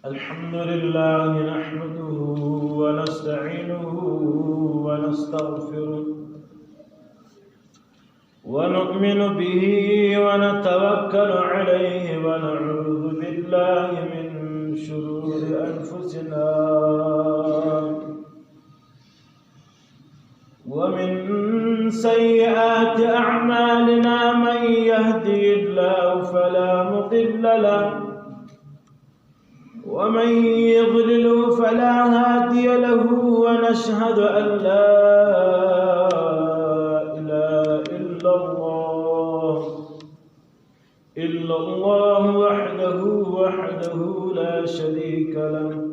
الحمد لله نحمده ونستعينه ونستغفره ونؤمن به ونتوكل عليه ونعوذ بالله من شرور أنفسنا ومن سيئات أعمالنا من يهدي الله فلا مضل له ومن يضلل فلا هادي له ونشهد أن لا إله إلا الله وحده لا شريك له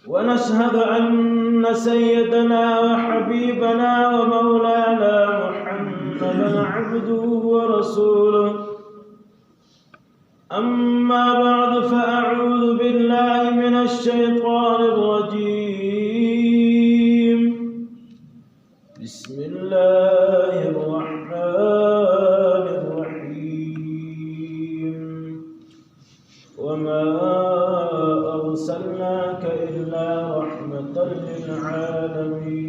ونشهد أن سيدنا وحبيبنا ومولانا محمدا عبده ورسوله أما بعد فأعوذ بالله من الشيطان الرجيم بسم الله الرحمن الرحيم وما أرسلناك إلا رحمة للعالمين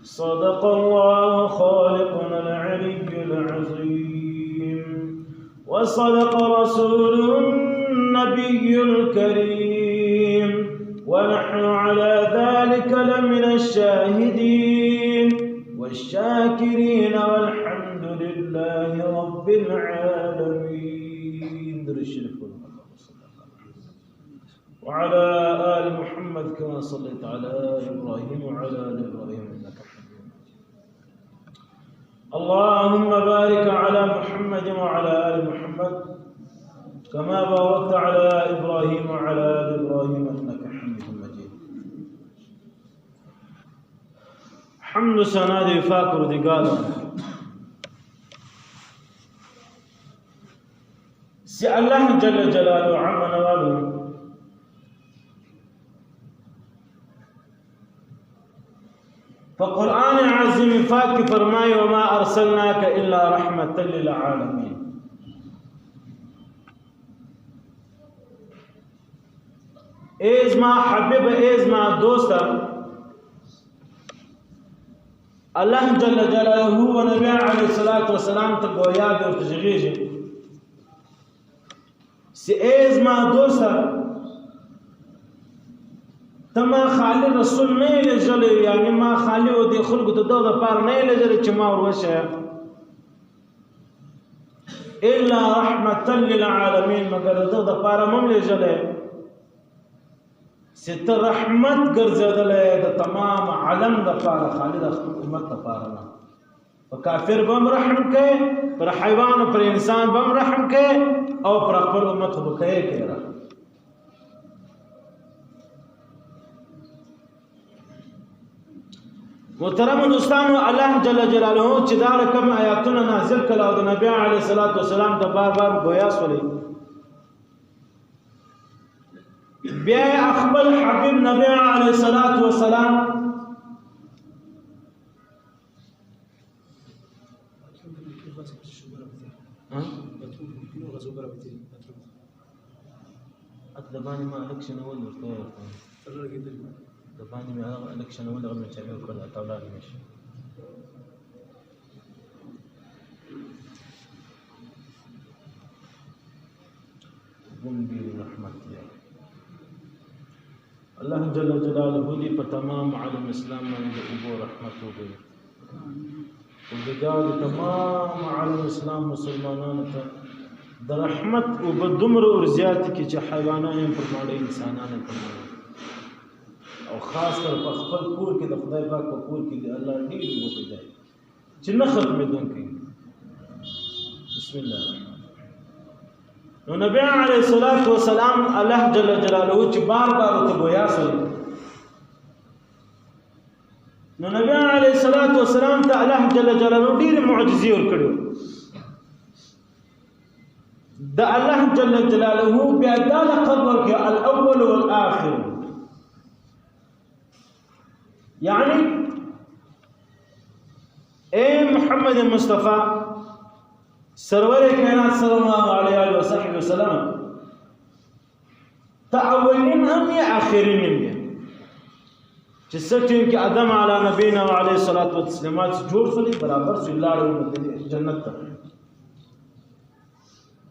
صدق الله خالقنا العلي العظيم وصدق رسوله النبي الكريم ونحن على ذلك لمن الشاهدين والشاكرين والحمد لله رب العالمين وعلى آل محمد كما صليت على إبراهيم وعلى آل إبراهيم إنك حميد اللهم بارك على محمد وعلى آل محمد كما باركت على إبراهيم وعلى آل إبراهيم إنك حميد مجيد حمد سنا دي فاكر دي قال سي الله جل جلاله عمنا والو فقرآن عظيم فاك فرمائے وما ارسلناك الا رحمة للعالمين ایز ما حبیب ایز ما دوستا اللہ جل جلالہ و نبی علیہ الصلوۃ والسلام ته گویا د تشغیج سی ایز ما دوستا تما خالی رسول نه لجل یعنی ما خالی او دی خلق ته د پار نه لجل چې ما ورشه الا رحمة للعالمین مگر د پار مم لجل ست رحمت ګرځیدلې د تمام عالم د پار خالد امت د پار نه په کافر بم رحم کې پر حیوان پر انسان بم رحم کې او پر خپل امت خو کې رحم محترم دوستانو الله جل جلاله چې دا رقم آیاتونه نازل کړه او د نبی علیه الصلاۃ والسلام د بار گویا سولې بیا خپل حبیب نبی علیه الصلاۃ والسلام ادبانی ما الکشن اول ورته دباني من الكشن اول غير من تعمل كل اطولات ماشي قم برحمت الله جل جلاله دي په تمام عالم اسلام باندې ابو رحمت وکړي او دغه تمام عالم اسلام مسلمانانو ته د رحمت او بدمر او زیات کی چې حیوانات پر ماړه انسانانو پر ماړه او خاص کر په خپل کور کې د خدای پاک په کور کې د الله ډېر وګړي دی چې نه ختمې دونکي بسم الله نو نبی علیہ الصلوۃ والسلام الله جل جلاله چې بار ته گویا سره نو نبی علیہ الصلوۃ والسلام ته الله جل جلاله ډېر معجزې ورکړو د الله جل جلاله بیا دا لقب ورکړي الاول والآخر يعني اے محمد مصطفى سرور کائنات صلی الله علیه و صحبه وسلم ته اولین هم یا آخرین هم یا چې څه کې آدم علی نبینا و علیه الصلاة والتسلیمات جوړ شولي برابر شو لاړو جنت ته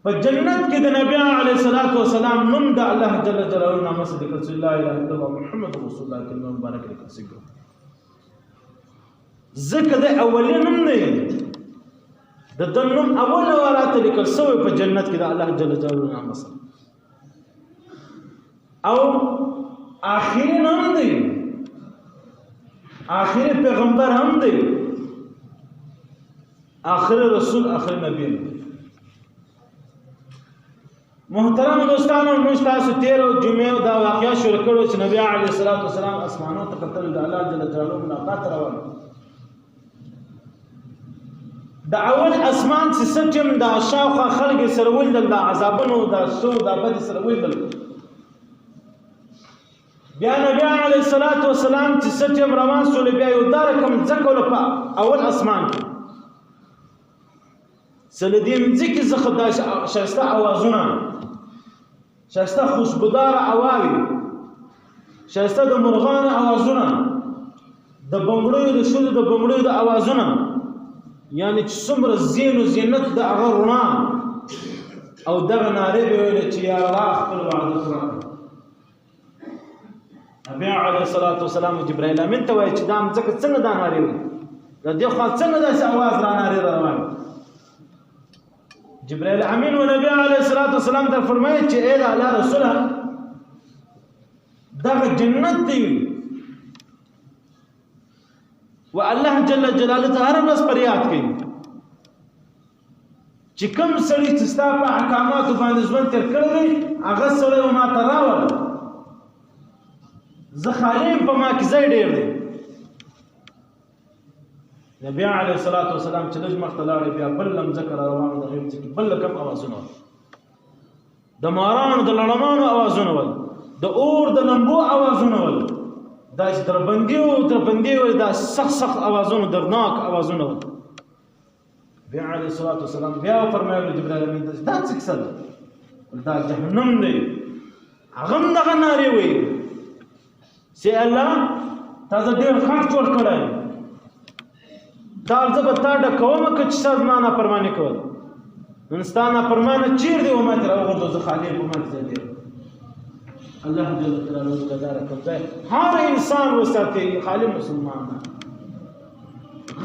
په جنت کې د نبی علیه الصلاة والسلام نوم د الله جل جلاله نامه سره ذکر شوی لا اله الا الله محمد رسول الله کلمه مبارک لیکل شوی ذکر د اولین نوم دی د نوم اول وراته لیکل شوی په جنت کې د الله جل جلاله نامه سره او آخرین هم دی آخر پیغمبر هم دی آخر رسول آخر نبی دی محترم دوستانو موږ تاسو تیر جمعه دا واقعیا شروع کړو چې نبی علیه الصلاۃ والسلام اسمانو ته کتل د الله جل جلاله ملاقات روان د اول اسمان چې سچم د شاوخه خلق سره ولدل د عذابونو د سو د بد سره ولدل بیا نبی علیه الصلاۃ والسلام چې سچم روان سول بیا یو دار کم ځکول په اول اسمان سلدیم ځکه زخه د شایسته اوازونه شایسته خوشبودار اواوی شایسته د مرغان اوازونه د بنګړیو د شودو د بنګړیو د اوازونه یعنی چې څومره زین او زینت د هغه رڼا او دغه نارې به ویل چې یا الله خپل وعده پوره نبی علیه الصلاۃ والسلام جبرائیل امین ته وایي چې دا ځکه څنګه دا نارې وي د دې خوا څنګه داسې اواز را نارې روان جبرائیل امین و نبی علیه الصلاۃ والسلام ته فرمایي چې اے الله رسوله دا جنت دی و الله جل جلاله ته هر ورځ فریاد کوي چې کوم سړی چې ستا په احکاماتو باندې ژوند تیر کړی دی هغه سړی ما ته راوړه زه خالیم په ما کې ځای ډېر دی نبی علیه الصلاۃ والسلام چې لږ مخته لاړې بیا بل لم ذکر روان د غیب څخه بل کم اوازونه د مارانو د لړمانو اوازونه ول د اور د لمبو اوازونه ول دا دربندي دا سخت اوازونه درناک اوازونه ول بیا علیه الصلاۃ والسلام بیا فرمایله جبرائیل امین دا څه څه دا جهنم دی هغه دغه نارې وي چې الله تاسو ډېر خاص جوړ کړی دا زه به تا ډکوم که چې ستا زما نافرماني کول نن ستا نافرمانه چیر دی و ما ترې راوغورځو زه خالي په ما کې ځای دی الله جل جلاله د دا رقم ځای هر انسان وساتي خالي مسلمان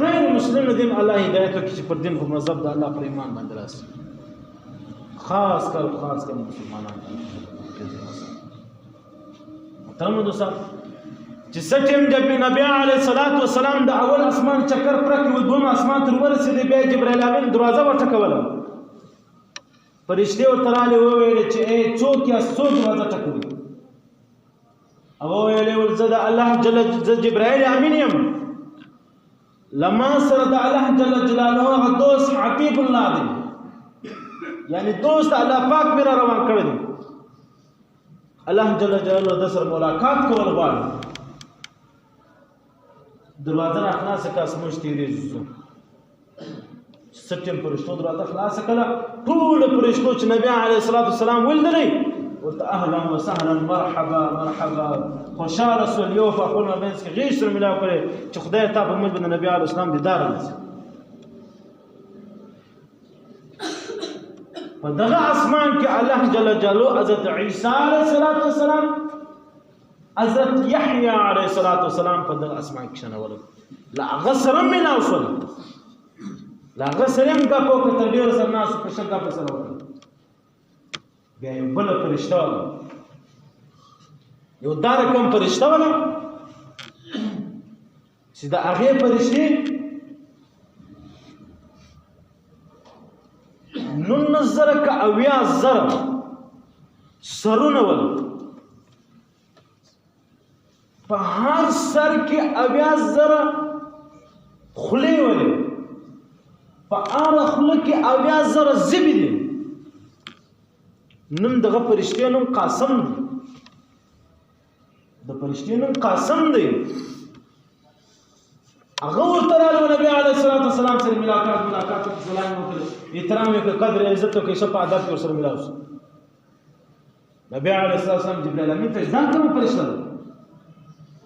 غیر مسلم دین الله هدایت وکړي چې پر دین په مذهب د الله پر ایمان باندې راسي خاص کر مسلمانان محترم دوستان چې سټیم د نبی علیه الصلاۃ والسلام د اول اسمان چکر پرک و دوم اسمان تر ورسېدې بیا جبرائیل امین دروازه وټکوله فرشتي ورته راغلې وویل چې ای څوک یا څوک دروازه ټکوي او ویلې ول زه د الله جبرائیل امین یم لما سره د الله جل جلاله هغه دوست حبیب الله دی یعنی دوست الله پاک میرا روان کړی دی الله جل جلاله د سره ملاقات کول غواړي دروازه را خلاصه که اسموش تیریږي سټیم پرشتو دروازه خلاصه کړه ټول پرشتو چې نبی علیه الصلاۃ والسلام ولدلې ورته اهلا وسهلا مرحبا مرحبا خوشاله سول یو په خپل مابینځ کې غیږ سره ملاو کړي چې خدای ته په موږ باندې نبی علیه السلام دیدار ونیسي په دغه اسمان کې الله جل جلاله حضرت عیسی علیه السلام حضرت یحیی علیه السلام په دغه اسمان کې شنول لا غسر من اوصل لا غسر هم کا په کتر ډیر سره ناس په شګه په سره وکړ بیا یو بل فرشتہ یو دار کوم فرشتہ ولا چې دا هغه فرشتي نون نظر کا اویا زر سرونه ول په هر سر کې اویا زر خلی ولې په هر خله کې اویا زر زبې دي نن دغه فرشتي نوم قاسم دی د فرشتي نوم قاسم دی هغه ورته راغلو نبي علیه الصلاة والسلام سره ملاقات سلام وکړ احترام وکړ قدر عزت وکړ ښه په ادب کې ورسره ملاو شو نبي علیه الصلاة والسلام جبرائیل امین ته ځان کوم فرشته ده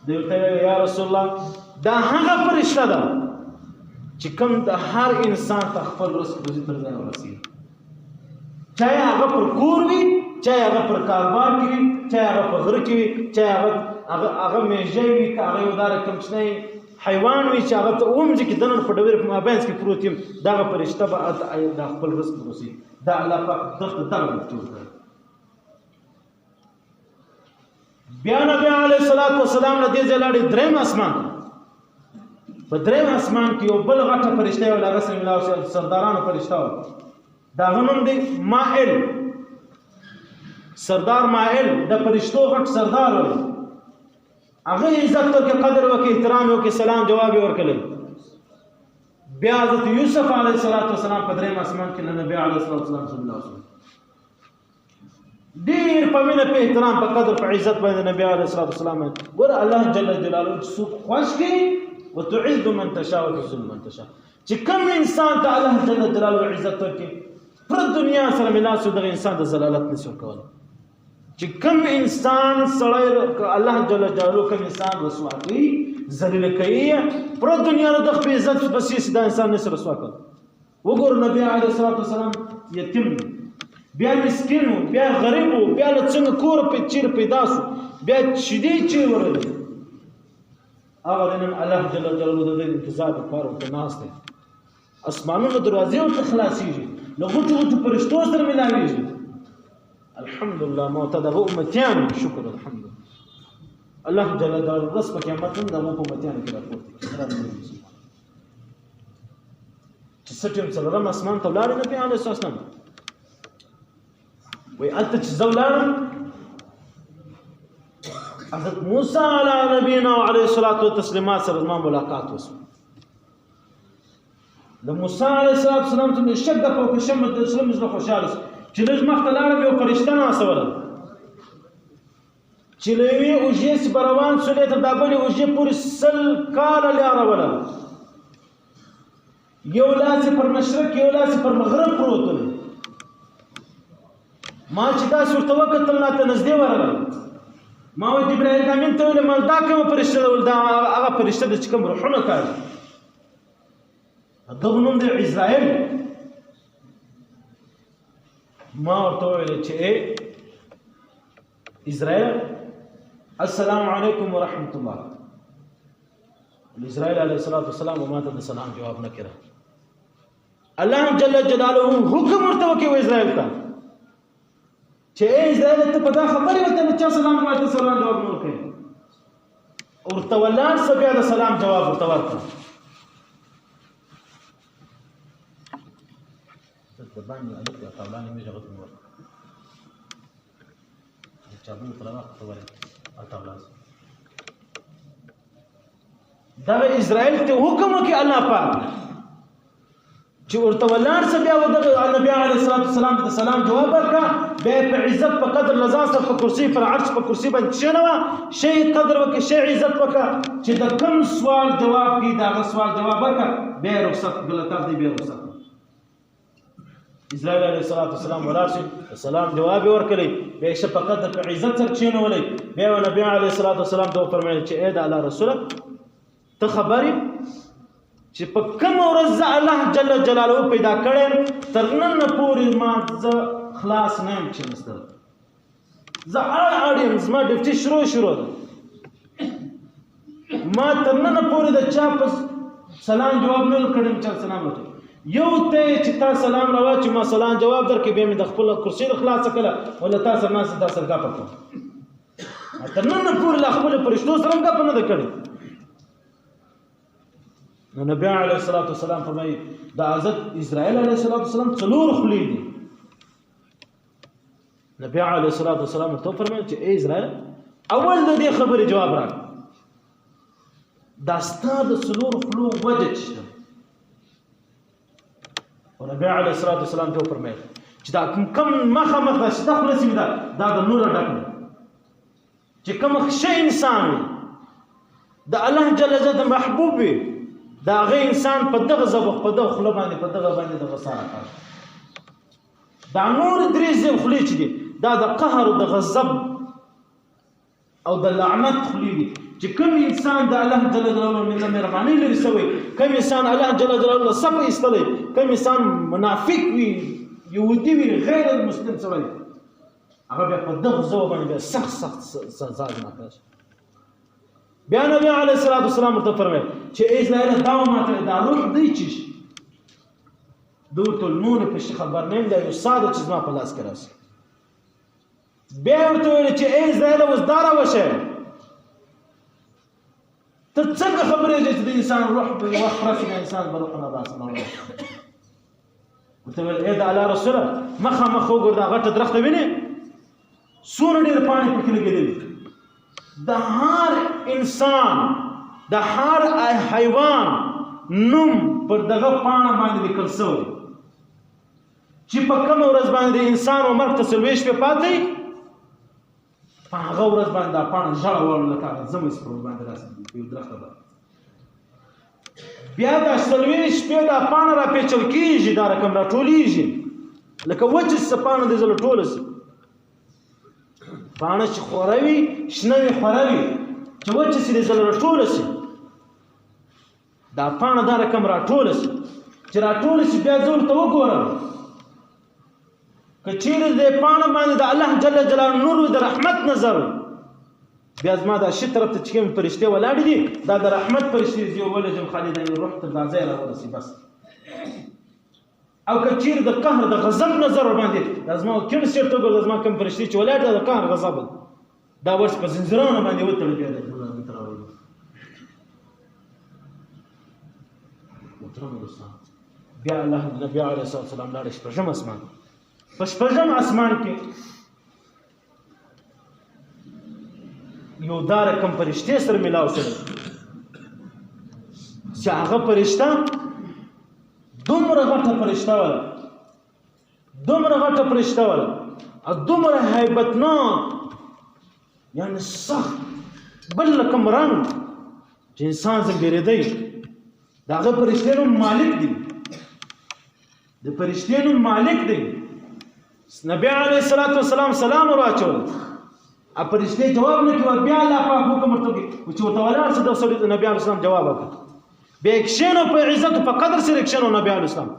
دی ورته یا رسول الله دا هغه فرشته ده چې کوم د هر انسان ته خپل رزق روزي تر ځای ورسوي چاہے هغه پر کور وي چاہے هغه پر کاروبار کې وي چاہے هغه په غره کې وي چاہے هغه میږی وي که هغه یو داره کوچنی حیوان وي چې هغه ته اومځي کې دننه په ډبرې په مابینځ کې پروت یم دغه فرشته به د خپل رزق ورسوي دا الله پاک دغه دغه جوړ کړی بیا نبی علیه الصلاة والسلام له دې ځای لاړې درېیم اسمان په درېیم اسمان کې یو بل غټه فرشته وه له هغه سره ملاو شي سردارانو فرشته وه د هغه نوم دی مائل سردار مائل د فرشتو غټ سردار و هغه عزت ورکړي قدر وکړي احترام وکړي سلام جواب یې ورکړی بیا حضرت یوسف علیه السلام په درېیم اسمان کې له نبي علیه السلام سره ملاو شو ډېر په مینه په احترام په قدر په عزت باندې نبي علیه السلام ګوره الله جل جلاله څوک خوښ کړي وتعز من تشاء وتذل من تشاء چې کوم انسان ته الله جل جلاله عزت ورکړي پر دنیا سره ملاسو دغه انسان د ذلالت نشي ورکولی چې کوم انسان سړی الله جل جلاله کوم انسان رسوا کوي ذلیل کوي پر دنیا د خپل عزت بسیس دا انسان نشي رسوا کوي وګوره نبی علیه السلام یتیم بیا مسکین بیا غریب بیا له څنګه کور په چیر پیدا شو بیا شیدې چې ورغلې هغه نن الله جل جلاله د انتظار لپاره ورته ناست دی اسمانونو دروازې ورته خلاصېږي له غوټو غوټو فرشتو سره ملاوېږي الحمدلله ما ته دغه امتیان شکر الحمدلله الله جل جلاله ورځ په قیامت هم دغه امتیانو کې راپورته کړي چې سټیم څلورم اسمان ته ولاړې نبي علیه السلام وی هلته چې زه ولاړم حضرت موسی علی نبینا علیه الصلاة والتسلیمات سره زما ملاقات وشو د موسی علیه السلام ته مې شک د پوکشم د اسلام زړه خوشحاله شو چې لږ مخته لاړم یو فرشته ناسته وله چې له یوې اوږې چې به روان سولې تر دا بلې اوږې پورې 100 کاله لاره وله یو لاس یې پر مشرق یو لاس یې پر مغرب پروت و ما چې داسې ورته وکتل راته نږدې ورغلل ما وایي جبرائیل امین ته ویلې ما دا کومه فرشته ده دا هغه فرشته ده چې کوم روحونه کاږي دغه نوم دی عزرائیل ما ورته وویل چې عزرائیل السلام علیکم ورحمة الله اسرائیل علیه السلام ما ته د سلام جواب نه کړه الله جل جلاله حکم ورته وکړ اسرائیل ته چې اسرائیل ته په دا خبرې ورته چې سلام ورته سلام جواب نه ورکړي ورته ولاړ بیا د سلام جواب ورته ورکړه باندې الک طاولانه مې جواب ورکړه چې ابو طلبه خبره طاولانه دا اسرائیل ته حکم وکړي الله پاک چې ورته ولاړ بیا ودغه نبی علیه السلام ته سلام جواب ورکړه بیا په عزت په قدر لزاست په کرسي پر عرش په کرسي باندې شنو شی قدر وکړي شی عزت وکړه چې د کوم سوال جواب کی دا سوال جواب ورکړه بیا رخصت غلطه دی بیا رخصت اسرائیل علیه السلام ولاړ شي سلام جواب ورکړي بیا شي په قدر په عزت سره شنو بیا نبی علیه السلام ته فرمایي چې اې د الله رسول ته خبرې چې په کوم ورځ الله جل جلاله پیدا کړم تر نن پورې ما زه خلاص نه یم چې مستر زه اړم زما ډیوټي شروع ده ما تر نن پورې د چا په سلام جواب نه کړم چې سلام وکړم یو ته چې تا سلام راوړ چې ما سلام جواب درکې به مې د خپل کرسي خلاص کړه ولا تاسو ناس تاسو غا پکو تر نن پورې خپل پرشتو سره غا پنه ده کړی نبی علیه السلام فرمایي د حضرت اسرائیل علیه السلام څلور خولې دي نبی علیه السلام ته فرمایي چې ای اسرائیل اول د دې خبرې جواب راکړه دا ستا د څلور خولو وجه شته او نبی علیه السلام ته فرمایي چې دا کوم مخه شته خوله سیمه دا د نور ډک چې کوم ښه انسان د الله جل جلاله محبوب وي د هغه انسان په دغه ذبح په دغه خوله باندې په دغه باندې دغه ساره کړ دا نور درې خولې چې دي دا د قهر او د غضب او د لعنت خولې دي چې کوم انسان د الله جل جلاله من مهرباني لري سوی کوم انسان الله جل جلاله صبر ایستلی کوم انسان منافق وي يهودي وي غیر المسلم سوی هغه بیا په دغه ځو باندې سخت سزا ورکړي بیا نبی علیه الصلاۃ والسلام ورته فرمایي چې اسرائیل دا ماته دا روح دی چې دورته نور په شي خبر نه دی یو ساده چې ما په لاس کې راسي بیا ورته ویل چې اسرائیل اوس دارا وشه ته څنګه خبرې چې د انسان روح په وخت راشي انسان بروح نه باسه ورته ویل اې د الله رسوله مخه وګور دا غټه درخته ویني سونه ډېر پانی پکې لګېدلی د هر انسان د هر حیوان نوم پر دغه پاڼه باندې لیکل شوی چې په کومه ورځ باندې انسان عمر ته 40 شپې پاتې په هغه ورځ باندې دا پاڼه ژړه وړل لکه زمې سپرو باندې راسي یو درخته ده بیا دا 40 شپې دا پاڼه را پیچل کېږي دا رقم را ټولیږي لکه وچې سپانه دې زله ټوله شي پاڼه چې خوروي شنه وي خوروي چې وچې شي دې زله راټوله شي دا پاڼه دا رقم راټوله شي چې راټوله شي بیا زه ورته وګورم که چیرې دې پاڼه باندې د الله جل جلاله نور د رحمت نظر بیا زما دا شي طرف ته چې کوم فرشتې ولاړې دي دا د رحمت فرشتې دي ولجم خالد روح ته دا ځای راورسي بس او که چیرې د قهر د غضب نظر باندې لازم کوم څه ته ګور لازم کوم فرشتي چې ولادت د قهر غضب دا ورس په زنجیرونو باندې وتړل بیا د بیا الله نبی علیه الصلاه والسلام لاړ شپږم اسمان په شپږم اسمان کې یو دار کوم فرشتي سره ملاو شول چې هغه فرشته دومره غټه فرشته ولا او دومره هیبتناک یعنی سخت بل کوم رنگ چې انسان زه بیریدی دا هغه فرشتې نوم مالک دی د فرشتې نوم مالک دی نبی علیه الصلاۃ والسلام سلام واچول ا فرشتې جواب نه کوي بیا الله پاک حکم ورته چې وتعالى صدق نبی علیه السلام جواب وکړ به اکشنو په عزت په قدر سره اکشنو نبی علیه السلام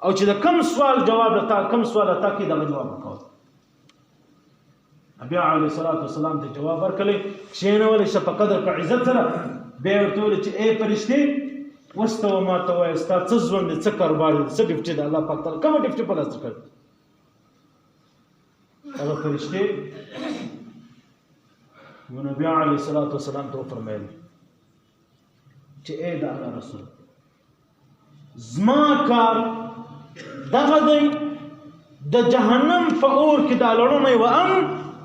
او چې د کم سوال جواب لتا کم سوال لتا کې دا جواب وکاو نبی علیه الصلاۃ والسلام ته جواب ورکړي کښینو ول ش په قدر په عزت سره به ورته چې اے فرشتي وستو ما ته وای ستا څه ژوند څه کاروبار څه ډیفټي د الله پاک تعالی کوم ډیفټي په لاس کړ هغه فرشتي نبی علیه الصلاۃ والسلام ته فرمایي چې اے د الله رسول زما کار دغه دی د جهنم په اور کې دا لړونه و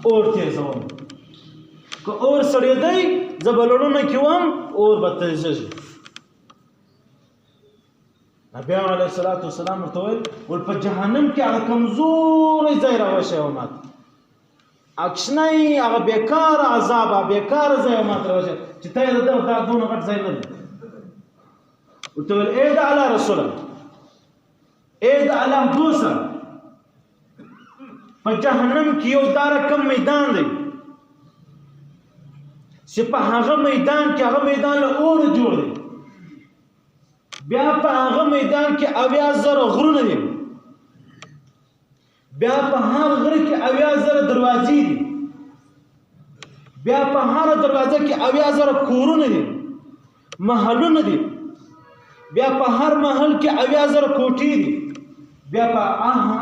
اور تیزوم که اور سړی دی زه به لړونه کې وم اور به تیزېږي نبی علیه الصلاۃ والسلام ورته ویل ول په جهنم کې هغه کمزوری ځای راوښی و ماته اکشنی هغه بیکار عذاب بیکار ځای ماته راوښی چې ته یې دا دونه غټ ځای نه دی ورته ویل اے د الله رسوله اے د الله دوسته په جهنم کې یو داره کم میدان دی چې په هغه میدان کې هغه میدان له اور جوړ دی بیا په هغه میدان کې 80,000 غرونه دي بیا په هر غره کې 80,000 دروازې دي بیا په هر دروازه کې 80,000 کورونه دي محلونه دي بیا په هر محل کې 80,000 کوټې دي بیا په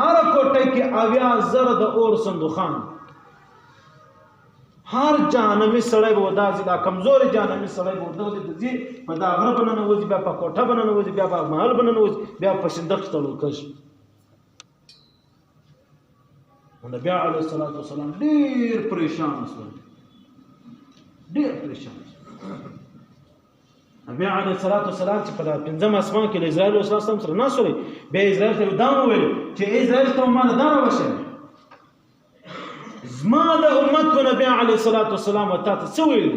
هر کوټه کې 80,000 د اور صندوقان هر جانمي سړی به وداسي دا کمزوري جانمي سړی به وداسي د دې په دا غره بننه وځي بیا په کوټه بننه وځي بیا په محل بننه وځي بیا په صندوق تړل کېږي نبی علیه الصلاۃ والسلام ډیر پریشان شو ډیر پریشان نبی علیه الصلاۃ والسلام چې په پنځم اسمان کې د اسرائیل اسلام سره ناسوري به اسرائیل ته دا وویل چې اسرائیل ته ما نه دا راوښه زما د امت کو نبی علیه الصلاۃ والسلام ته څه ویل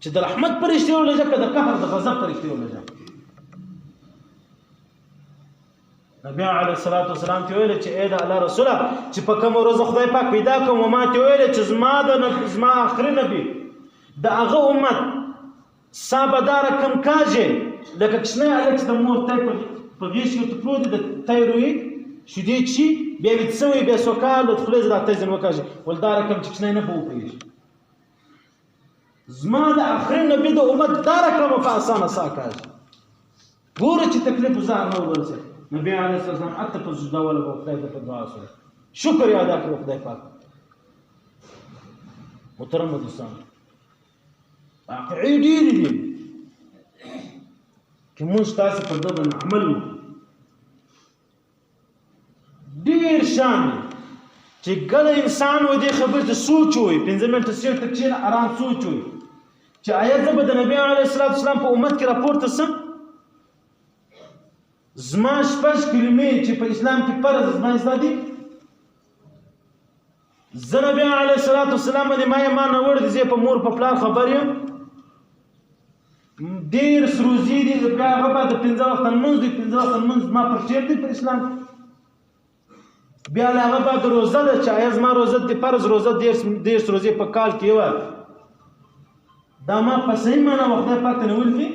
چې د رحمت فرشتي ولجه که د قهر د غضب فرشتي ولجه نبی علیه الصلاة والسلام ته ویل چې اے د الله رسوله چې په کومه ورځ خدای پاک پیدا کوم ما ته ویل چې زما آخري نبی د هغه امت سابداره کم کاږي لکه کښنی هلک چې د مور تی په غېږ کې ورته پروت دی د تی روي شیدې څښي بیا ویده شوی بیا سوکال د خولې دا تی ځینې وکاږي ول دا رقم چې کښنی نه به وپوهېږي زما د آخري نبي د امت دا رقمه په اسانه سا کاږي ګوره چې تکلیف زار نه ورسېد نبی علیه السلام حتی په سجده ولګو خدای ته په دعا سره شکر یې ادا کړو خدای پاک محترم دوستان واقعي ډېرې دي که موږ تاسې پر ده باندې عمل وکړو ډېر شان دی چې کله انسان و دې خبرې ته سوچ ووایي 5 منټه سیټ ته کښېنه ارام سوچ ووایي چې آیا زه به د نبي علیه السلام په امت کې راپورته سم زما شپږ کلمې چې په اسلام کې فرض زما زده دي زه نبي علیه السلام باندې ما یې ما نه وړ دي زه په مور په پلار خبر یم ډېر سروزي دي بیا هغه به د 15 وخته لمونځ دی 15 وخته لمونځ زما پر چیر دی په اسلام بیا له هغه بعد روزه ده چې آیا زما روزه د فرض روزه 10 روزې په کال کې وه دا ما په صحیح معنا خدای پاک ته نیول دي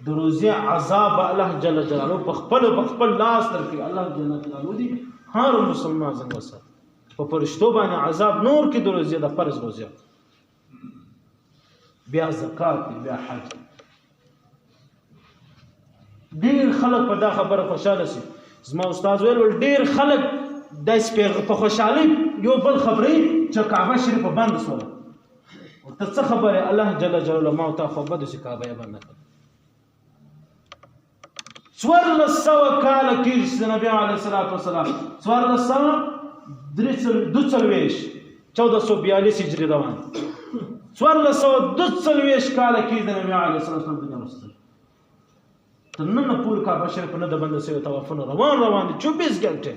د روزې عذاب الله جل جلاله په خپل لاس درکړي الله جل جلاله دي هر مسلمان څنګه وسه په فرشتو باندې عذاب نور کې د روزې د فرض روزه بیا زکات بیا حج ډېر خلک په دا خبره خوشاله شي زما استاد ویل ډېر خلک داسې په خوشحالۍ یو بل خبرې چې کعبه شریفه بند شوله ورته څه خبرې الله جل جلاله ما ته خو بده چې کعبه یې بنده کړه 1400 کاله کېږي چې نبی علیه السلام 1442 هجري روان 1442 کاله کېږي د نبی علیه السلام دنیا وستل تر نن پورې کعبه شریفه نه ده بنده شوې طوافونه روان دي 24 ګنټې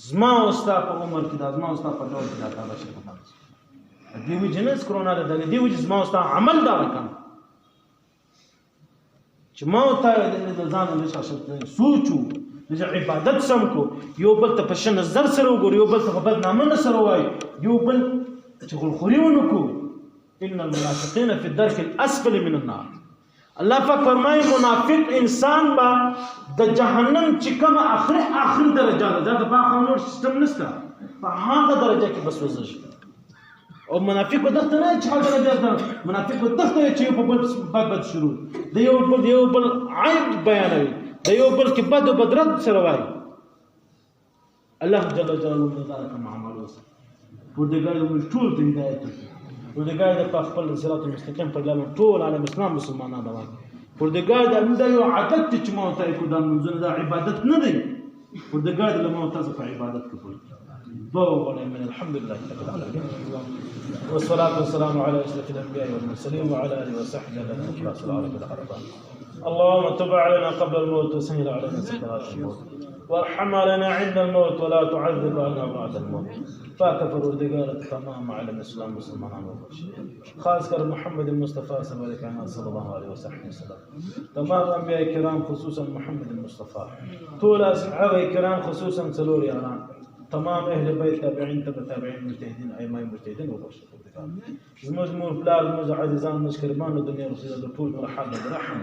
زما او ستا په عمر کې دا زما او ستا په ډول کې دا کعبه شریفه بنده شوه دې وجې نه کرونا ده د دې وجې زما او ستا عمل دا رقم چې ما او تا د ځان نه سوچو د عبادت سم کو یو بل ته په ښه نظر سره وګورو یو بل ته په بدنامه نه سره وایو یو بل چې غلخوري ونه کړو ان المنافقین فی الدرک الاسفل من النار الله پاک فرمایي منافق انسان با د جهنم چې کومه آخر درجه ده دا د باغ نور سیستم نشته په هغه درجه کې بس وځي او منافق دغه نه چې هغه درجه ده منافق دغه چې په بد شروع د یو بل عیب بیانوي د یو بل کې بد او بدرت سره وایي الله جل جلاله ذلك مع عمل وسط ودګای موږ ټول ته هدایت ودګای د خپل صراط المستقیم په لاره ټول عالم اسلام مسلمانان روان ودګای د یو عادت چې مو ته کو د منځنه د عبادت نه دی ودګای د مو ته په عبادت کې من الحمد لله رب العالمين والصلاة والسلام على أشرف الأنبياء والمرسلين وعلى آله وصحبه على الإخلاص العرب العربان اللهم تب علينا قبل الموت وسهل علينا سكرات الموت وارحم علينا عند الموت ولا تعذب علينا بعد الموت فكفر ودقارة تمام على الإسلام مسلمان خاص كر محمد المصطفى صلى الله عليه وسلم تمام أنبياء الكرام خصوصا محمد المصطفى طول أصحابه الكرام خصوصا سلوري أران تمام اهل بيت تابعين تابعين مجتهدين ايمان مجتهدين وبشر زموږ مور پلار زموږ عزیزان زموږ قربانو دنیا رسول د ټول مرحب رحم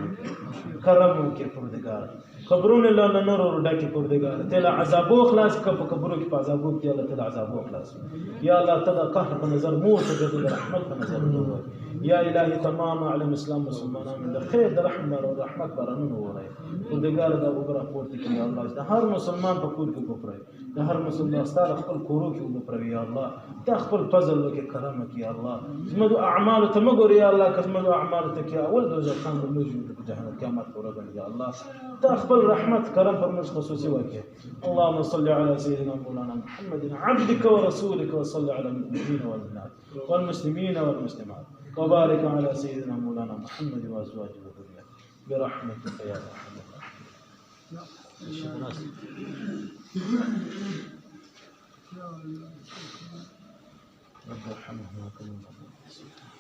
کرم کې پردګار قبرونه لا نور ډکه پردګار ته عذابو خلاص ک په قبرو کې عذابو کې الله تعالی عذابو خلاص یا الله تعالی قهر په نظر مو ته د رحمت په نظر یا الهي تمام علم اسلام مسلمانان د خیر د رحمت او رحمت بارانونه وره پردګار د وګړه پورته کې الله د هر مسلمان په کور کې وکړي د هر مسلمان ستاره خپل کورو کې وکړي یا الله د خپل فضل وکي کرم وکي یا الله زموږ اعمال ته مګور یا الله کزمو اعمال ته کې اول د ځکان د موجود په جهنم قیامت ورغلی یا الله د خپل رحمت کرم پر موږ خصوصي وکي اللهم صل على سيدنا مولانا محمد عبدك ورسولك وصل على المؤمنين والمؤمنات والمسلمين والمسلمات وبارك على سيدنا مولانا محمد وازواجه وذريته برحمتك يا ارحم الراحمين رب ارحمهما كما ربياني صغيرا.